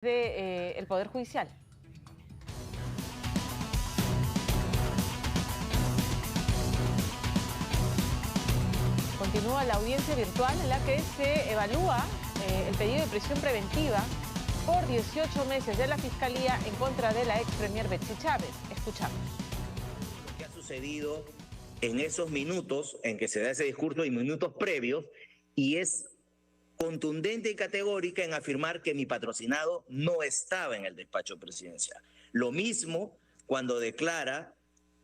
del Poder Judicial. Continúa la audiencia virtual en la que se evalúa el pedido de prisión preventiva por 18 meses de la Fiscalía en contra de la ex premier Betsy Chávez. Escuchamos. Lo que ha sucedido en esos minutos en que se da ese discurso y minutos previos, y es contundente y categórica en afirmar que mi patrocinado no estaba en el despacho presidencial. Lo mismo cuando declara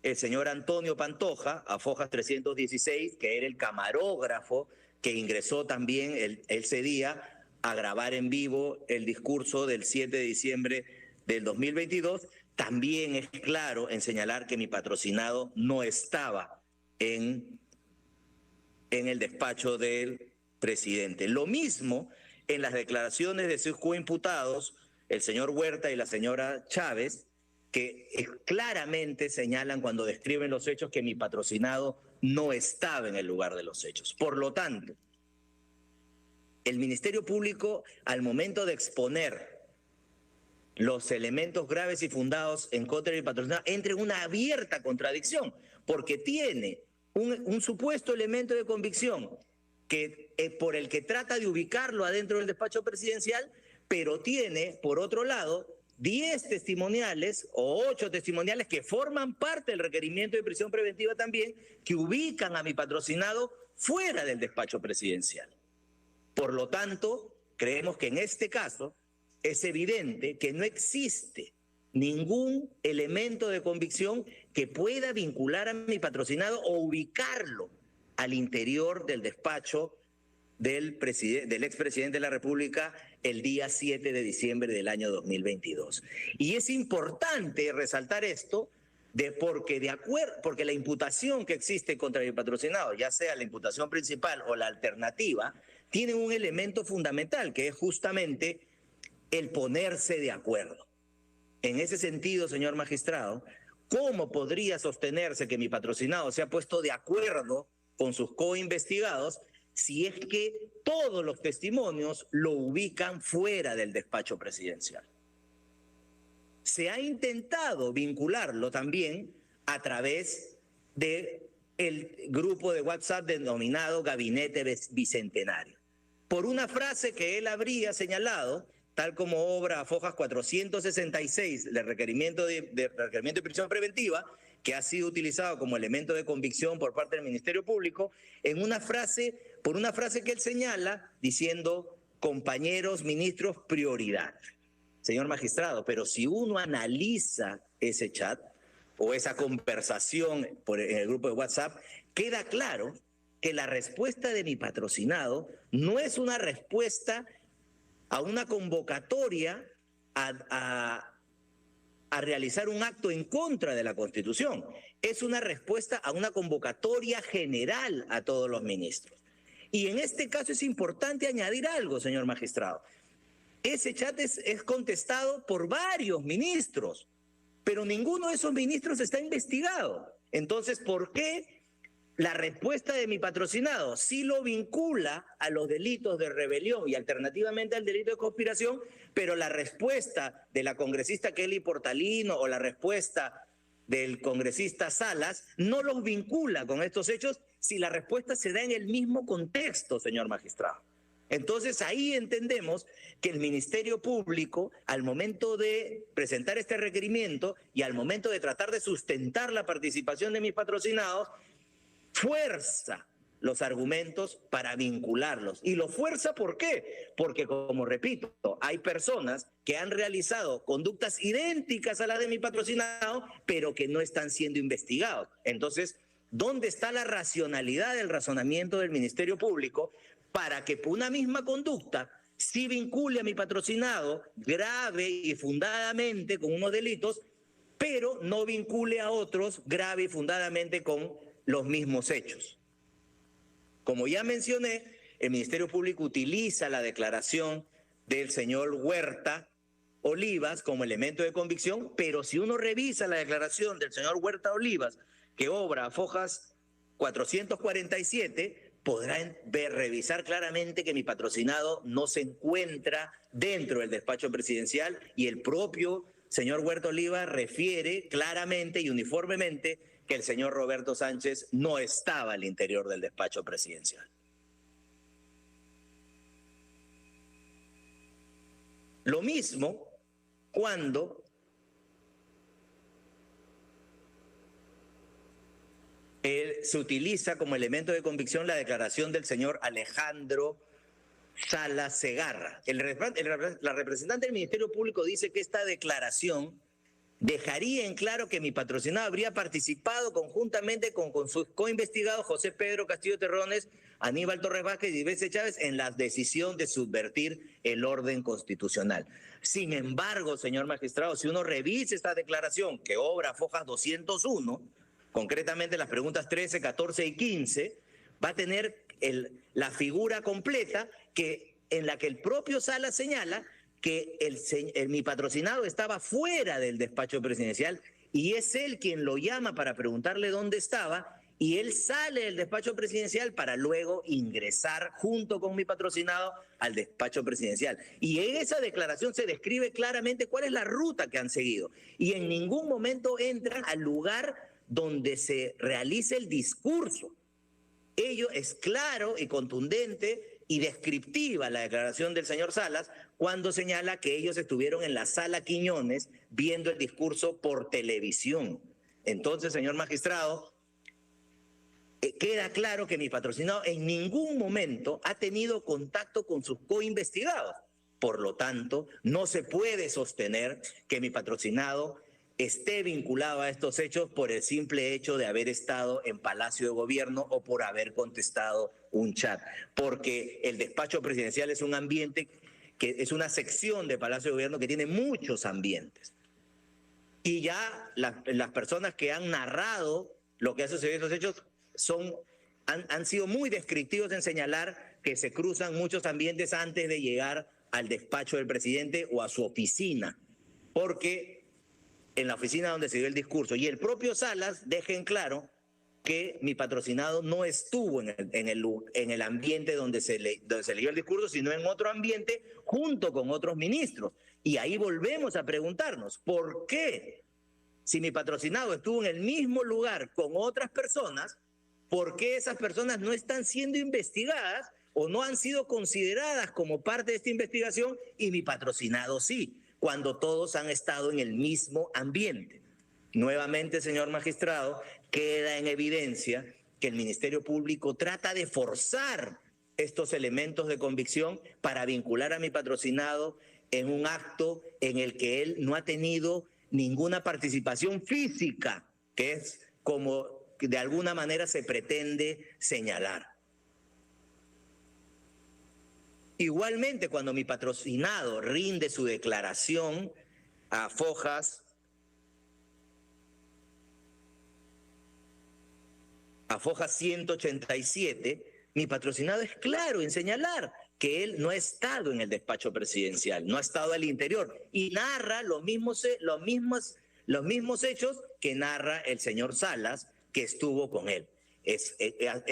el señor Antonio Pantoja, a Fojas 316, que era el camarógrafo que ingresó también ese día a grabar en vivo el discurso del 7 de diciembre del 2022, también es claro en señalar que mi patrocinado no estaba en el despacho del presidente. Lo mismo en las declaraciones de sus coimputados, el señor Huerta y la señora Chávez, que claramente señalan cuando describen los hechos que mi patrocinado no estaba en el lugar de los hechos. Por lo tanto, el Ministerio Público, al momento de exponer los elementos graves y fundados en contra de mi patrocinado, entra en una abierta contradicción, porque tiene un supuesto elemento de convicción que, por el que trata de ubicarlo adentro del despacho presidencial, pero tiene, por otro lado, 10 testimoniales o 8 testimoniales que forman parte del requerimiento de prisión preventiva también, que ubican a mi patrocinado fuera del despacho presidencial. Por lo tanto, creemos que en este caso es evidente que no existe ningún elemento de convicción que pueda vincular a mi patrocinado o ubicarlo al interior del despacho del expresidente de la República el día 7 de diciembre del año 2022. Y es importante resaltar esto porque la imputación que existe contra mi patrocinado, ya sea la imputación principal o la alternativa, tiene un elemento fundamental, que es justamente el ponerse de acuerdo. En ese sentido, señor magistrado, ¿cómo podría sostenerse que mi patrocinado se ha puesto de acuerdo con sus coinvestigados si es que todos los testimonios lo ubican fuera del despacho presidencial? Se ha intentado vincularlo también a través del grupo de WhatsApp denominado Gabinete Bicentenario, por una frase que él habría señalado, tal como obra a Fojas 466, el requerimiento de prisión preventiva, que ha sido utilizado como elemento de convicción por parte del Ministerio Público, por una frase que él señala diciendo: compañeros ministros, prioridad. Señor magistrado, pero si uno analiza ese chat o esa conversación en el grupo de WhatsApp, queda claro que la respuesta de mi patrocinado no es una respuesta a una convocatoria a realizar un acto en contra de la Constitución. Es una respuesta a una convocatoria general a todos los ministros. Y en este caso es importante añadir algo, señor magistrado. Ese chat es contestado por varios ministros, pero ninguno de esos ministros está investigado. Entonces, ¿por qué la respuesta de mi patrocinado sí lo vincula a los delitos de rebelión y alternativamente al delito de conspiración, pero la respuesta de la congresista Kelly Portalino o la respuesta del congresista Salas no los vincula con estos hechos si la respuesta se da en el mismo contexto, señor magistrado? Entonces ahí entendemos que el Ministerio Público, al momento de presentar este requerimiento y al momento de tratar de sustentar la participación de mis patrocinados, fuerza los argumentos para vincularlos. ¿Y lo fuerza por qué? Porque, como repito, hay personas que han realizado conductas idénticas a las de mi patrocinado, pero que no están siendo investigados. Entonces, ¿dónde está la racionalidad del razonamiento del Ministerio Público para que por una misma conducta sí vincule a mi patrocinado grave y fundadamente con unos delitos, pero no vincule a otros grave y fundadamente con los mismos hechos? Como ya mencioné, el Ministerio Público utiliza la declaración del señor Huerta Olivas como elemento de convicción, pero si uno revisa la declaración del señor Huerta Olivas, que obra a Fojas 447, podrá revisar claramente que mi patrocinado no se encuentra dentro del despacho presidencial, y el propio señor Huerta Oliva refiere claramente y uniformemente que el señor Roberto Sánchez no estaba al interior del despacho presidencial. Lo mismo cuando se utiliza como elemento de convicción la declaración del señor Alejandro Salas Segarra. La representante del Ministerio Público dice que esta declaración dejaría en claro que mi patrocinado habría participado conjuntamente con sus coinvestigados José Pedro Castillo Terrones, Aníbal Torres Vázquez y Ivette Chávez en la decisión de subvertir el orden constitucional. Sin embargo, señor magistrado, si uno revisa esta declaración que obra Fojas 201, concretamente las preguntas 13, 14 y 15, va a tener la figura completa en la que el propio Salas señala que mi patrocinado estaba fuera del despacho presidencial y es él quien lo llama para preguntarle dónde estaba, y él sale del despacho presidencial para luego ingresar junto con mi patrocinado al despacho presidencial. Y en esa declaración se describe claramente cuál es la ruta que han seguido, y en ningún momento entran al lugar donde se realice el discurso. Ello es claro y contundente y descriptiva la declaración del señor Salas cuando señala que ellos estuvieron en la sala Quiñones viendo el discurso por televisión. Entonces, señor magistrado, queda claro que mi patrocinado en ningún momento ha tenido contacto con sus coinvestigados. Por lo tanto, no se puede sostener que mi patrocinado esté vinculado a estos hechos por el simple hecho de haber estado en Palacio de Gobierno o por haber contestado un chat, porque el despacho presidencial es un ambiente que es una sección de Palacio de Gobierno que tiene muchos ambientes. Y ya las personas que han narrado lo que ha sucedido en estos hechos han sido muy descriptivos en señalar que se cruzan muchos ambientes antes de llegar al despacho del presidente o a su oficina, porque en la oficina donde se dio el discurso, y el propio Salas deja en claro que mi patrocinado no estuvo en el ambiente donde se leyó el discurso, sino en otro ambiente junto con otros ministros. Y ahí volvemos a preguntarnos, ¿por qué? Si mi patrocinado estuvo en el mismo lugar con otras personas, ¿por qué esas personas no están siendo investigadas o no han sido consideradas como parte de esta investigación y mi patrocinado sí, cuando todos han estado en el mismo ambiente? Nuevamente, señor magistrado, queda en evidencia que el Ministerio Público trata de forzar estos elementos de convicción para vincular a mi patrocinado en un acto en el que él no ha tenido ninguna participación física, que es como de alguna manera se pretende señalar. Igualmente, cuando mi patrocinado rinde su declaración a Fojas 187, mi patrocinado es claro en señalar que él no ha estado en el despacho presidencial, no ha estado al interior, y narra los mismos hechos que narra el señor Salas, que estuvo con él.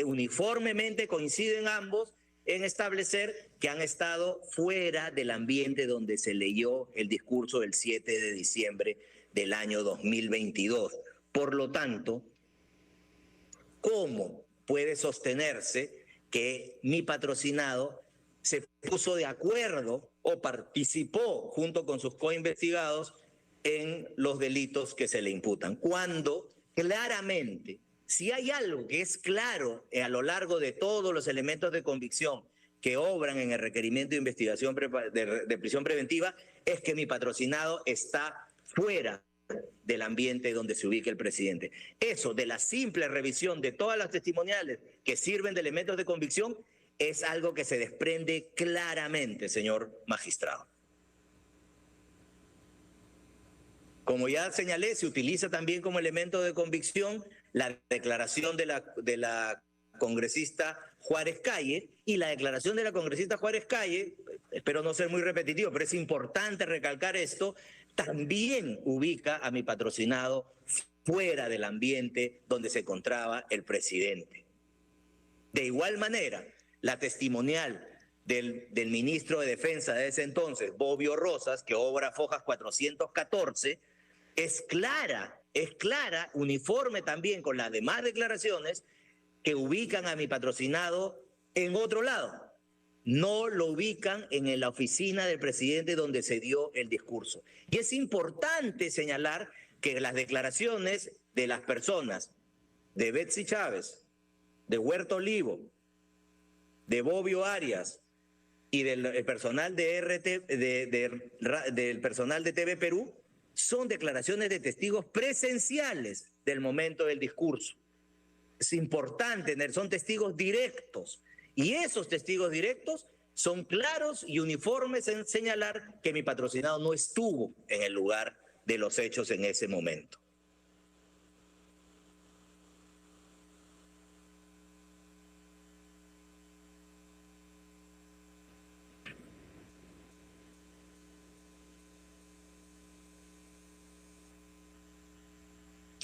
Uniformemente coinciden ambos en establecer que han estado fuera del ambiente donde se leyó el discurso del 7 de diciembre del año 2022. Por lo tanto, ¿cómo puede sostenerse que mi patrocinado se puso de acuerdo o participó junto con sus coinvestigados en los delitos que se le imputan? Cuando claramente, si hay algo que es claro a lo largo de todos los elementos de convicción que obran en el requerimiento de investigación de prisión preventiva, es que mi patrocinado está fuera del ambiente donde se ubica el presidente. Eso, de la simple revisión de todas las testimoniales que sirven de elementos de convicción, es algo que se desprende claramente, señor magistrado. Como ya señalé, se utiliza también como elemento de convicción la declaración de la congresista Juárez Calle, y la declaración de la congresista Juárez Calle, espero no ser muy repetitivo, pero es importante recalcar esto, también ubica a mi patrocinado fuera del ambiente donde se encontraba el presidente. De igual manera, la testimonial del ministro de Defensa de ese entonces, Bobbio Rosas, que obra Fojas 414, es clara, uniforme también con las demás declaraciones que ubican a mi patrocinado en otro lado. No lo ubican en la oficina del presidente donde se dio el discurso. Y es importante señalar que las declaraciones de las personas, de Betsy Chávez, de Huerta Olivo, de Bobbio Arias y del personal del personal de TV Perú, son declaraciones de testigos presenciales del momento del discurso. Es importante, son testigos directos. Y esos testigos directos son claros y uniformes en señalar que mi patrocinado no estuvo en el lugar de los hechos en ese momento.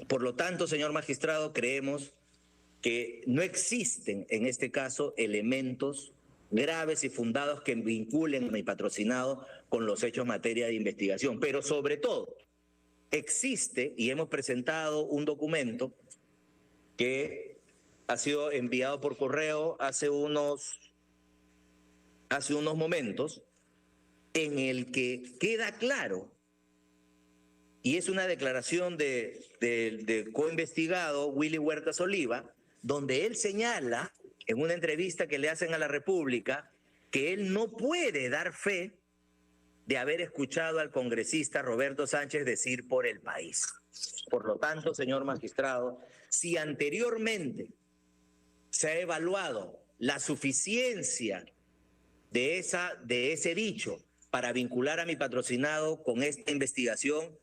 Por lo tanto, señor magistrado, creemos que no existen en este caso elementos graves y fundados que vinculen a mi patrocinado con los hechos en materia de investigación. Pero sobre todo, existe, y hemos presentado un documento que ha sido enviado por correo hace unos momentos, en el que queda claro, y es una declaración del coinvestigado Willy Huertas Oliva, donde él señala en una entrevista que le hacen a La República que él no puede dar fe de haber escuchado al congresista Roberto Sánchez decir por el país. Por lo tanto, señor magistrado, si anteriormente se ha evaluado la suficiencia de ese dicho para vincular a mi patrocinado con esta investigación,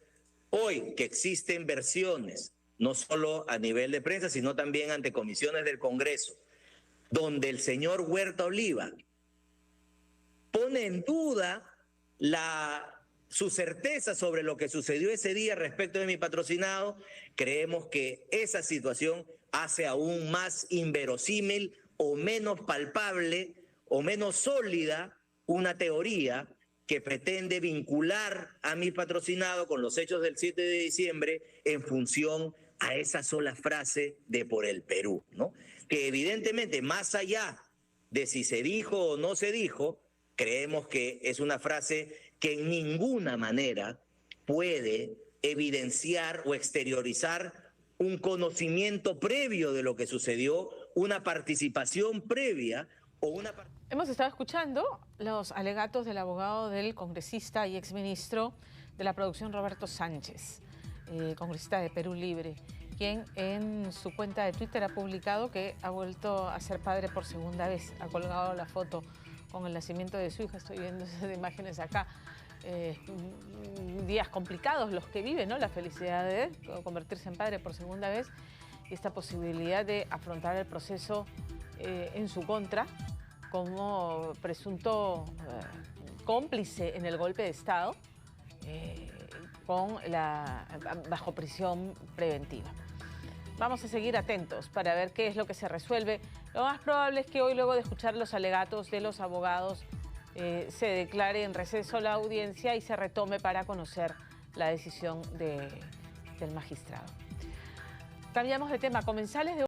hoy que existen versiones, no solo a nivel de prensa, sino también ante comisiones del Congreso, donde el señor Huerta Oliva pone en duda su certeza sobre lo que sucedió ese día respecto de mi patrocinado, creemos que esa situación hace aún más inverosímil o menos palpable o menos sólida una teoría que pretende vincular a mi patrocinado con los hechos del 7 de diciembre en función a esa sola frase de por el Perú, ¿no? Que evidentemente, más allá de si se dijo o no se dijo, creemos que es una frase que en ninguna manera puede evidenciar o exteriorizar un conocimiento previo de lo que sucedió, una participación previa o una... Hemos estado escuchando los alegatos del abogado del congresista y exministro de la producción Roberto Sánchez, congresista de Perú Libre, quien en su cuenta de Twitter ha publicado que ha vuelto a ser padre por segunda vez. Ha colgado la foto con el nacimiento de su hija. Estoy viendo esas imágenes acá. Días complicados los que vive, ¿no? La felicidad de convertirse en padre por segunda vez y esta posibilidad de afrontar el proceso en su contra como presunto cómplice en el golpe de Estado bajo prisión preventiva. Vamos a seguir atentos para ver qué es lo que se resuelve. Lo más probable es que hoy, luego de escuchar los alegatos de los abogados, se declare en receso la audiencia y se retome para conocer la decisión del magistrado. Cambiamos de tema. Comensales de